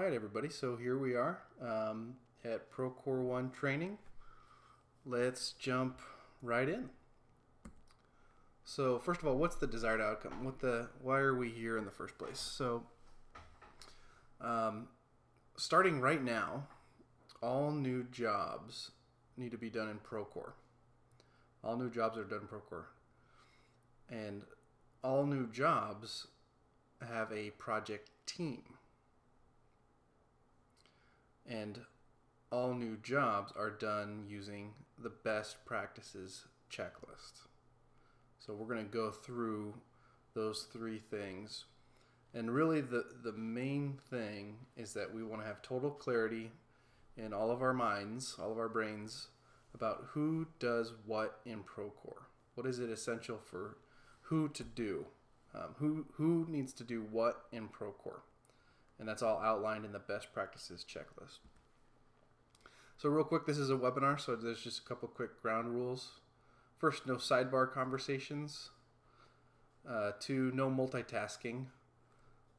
right, everybody. So here we are at Procore 1 training. Let's jump right in. So first of all, what's the desired outcome? Why are we here in the first place? So starting right now, all new jobs need to be done in Procore. All new jobs are done in Procore. And all new jobs have a project team. And all new jobs are done using the best practices checklist. So we're going to go through those three things. And really the main thing is that we want to have total clarity in all of our minds, all of our brains, about who does what in Procore. What is it essential for who to do? Who needs to do what in Procore? And that's all outlined in the best practices checklist. So real quick, this is a webinar, so there's just a couple quick ground rules. First, no sidebar conversations. Two, no multitasking.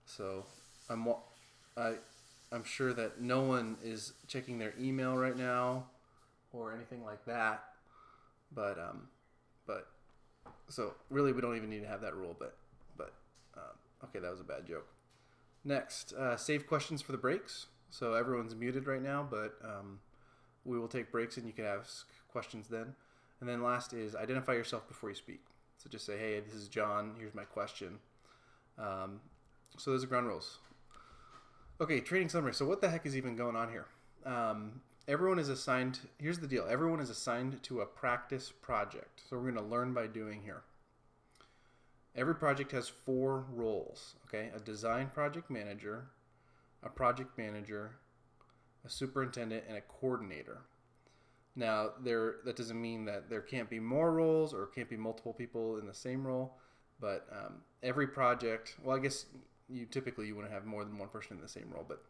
So I'm sure that no one is checking their email right now or anything like that. But so really we don't even need to have that rule. But okay, that was a bad joke. Next, save questions for the breaks. So everyone's muted right now, but we will take breaks and you can ask questions then. And then last is identify yourself before you speak. So just say, hey, this is John. Here's my question. So those are ground rules. Okay, training summary. So what the heck is even going on here? Everyone is assigned, here's the deal. Everyone is assigned to a practice project. So we're going to learn by doing here. Every project has 4 roles, okay? A design project manager, a project manager, a superintendent, and a coordinator. Now, that doesn't mean that there can't be more roles or can't be multiple people in the same role, but every project, well, I guess you want to have more than one person in the same role, but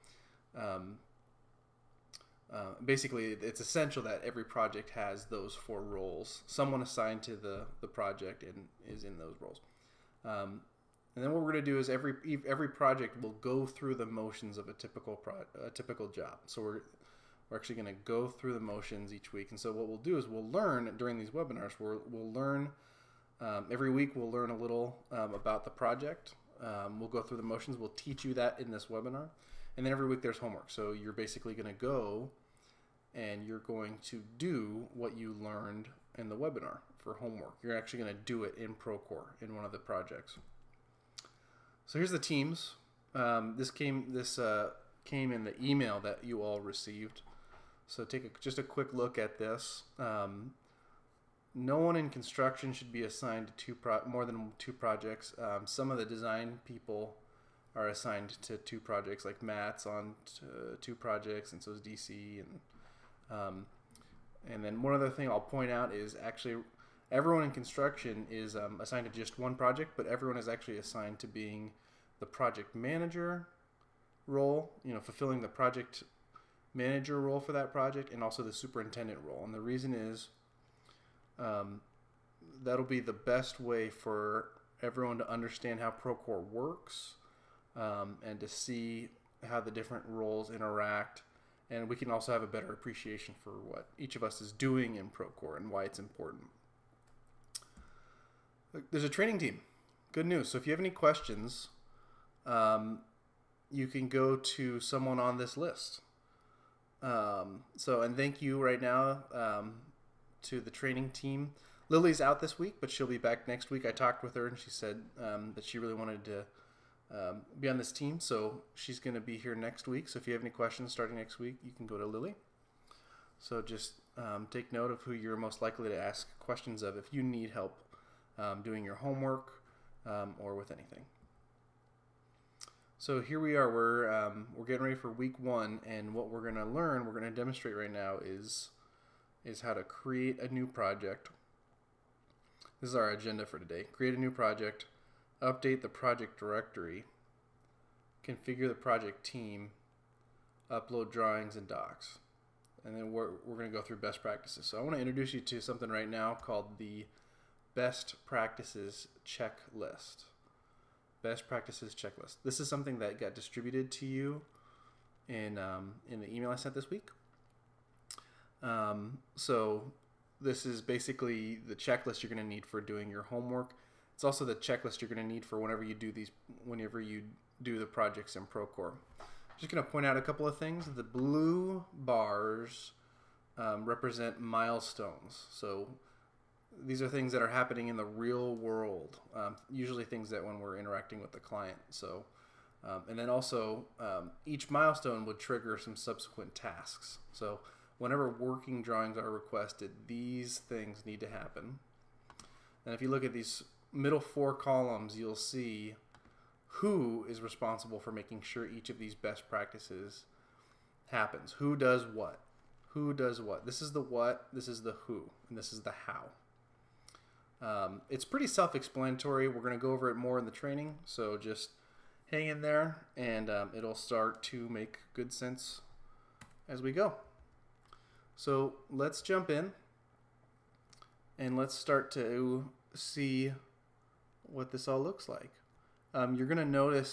basically it's essential that every project has those 4 roles, someone assigned to the project and is in those roles. And then what we're going to do is every project will go through the motions of a typical job. So we're actually going to go through the motions each week. And so what we'll do is we'll learn during these webinars. We'll learn every week. We'll learn a little about the project. We'll go through the motions. We'll teach you that in this webinar. And then every week there's homework. So you're basically going to go and you're going to do what you learned in the webinar for homework. You're actually going to do it in Procore in one of the projects. So here's the teams. This came in the email that you all received. So take just a quick look at this. No one in construction should be assigned to more than 2 projects. Some of the design people are assigned to 2 projects, like Matt's on 2 projects, and so is DC. And then one other thing I'll point out is actually everyone in construction is assigned to just 1 project, but everyone is actually assigned to being the project manager role, fulfilling the project manager role for that project, and also the superintendent role. And the reason is that'll be the best way for everyone to understand how Procore works and to see how the different roles interact. And we can also have a better appreciation for what each of us is doing in Procore and why it's important. There's a training team. Good news. So if you have any questions, you can go to someone on this list. And thank you right now to the training team. Lily's out this week, but she'll be back next week. I talked with her and she said that she really wanted to be on this team, so she's going to be here next week. So if you have any questions starting next week, you can go to Lily. So just take note of who you're most likely to ask questions of if you need help doing your homework or with anything. So here we are. We're getting ready for week 1, and what we're going to learn, we're going to demonstrate right now is how to create a new project. This is our agenda for today. Create a new project, update the project directory, configure the project team, upload drawings and docs. And then we're going to go through best practices. So I want to introduce you to something right now called the best practices checklist. Best practices checklist. This is something that got distributed to you in the email I sent this week. So this is basically the checklist you're going to need for doing your homework. It's also the checklist you're going to need for whenever you do the projects in Procore. Just going to point out a couple of things. The blue bars represent milestones. So these are things that are happening in the real world, usually things that when we're interacting with the client. So, and then also each milestone would trigger some subsequent tasks. So whenever working drawings are requested, these things need to happen. And if you look at these middle 4 columns, you'll see who is responsible for making sure each of these best practices happens. Who does what? Who does what? This is the what, this is the who, and this is the how. It's pretty self-explanatory. We're going to go over it more in the training, so just hang in there, and it'll start to make good sense as we go. So let's jump in, and let's start to see what this all looks like. You're going to notice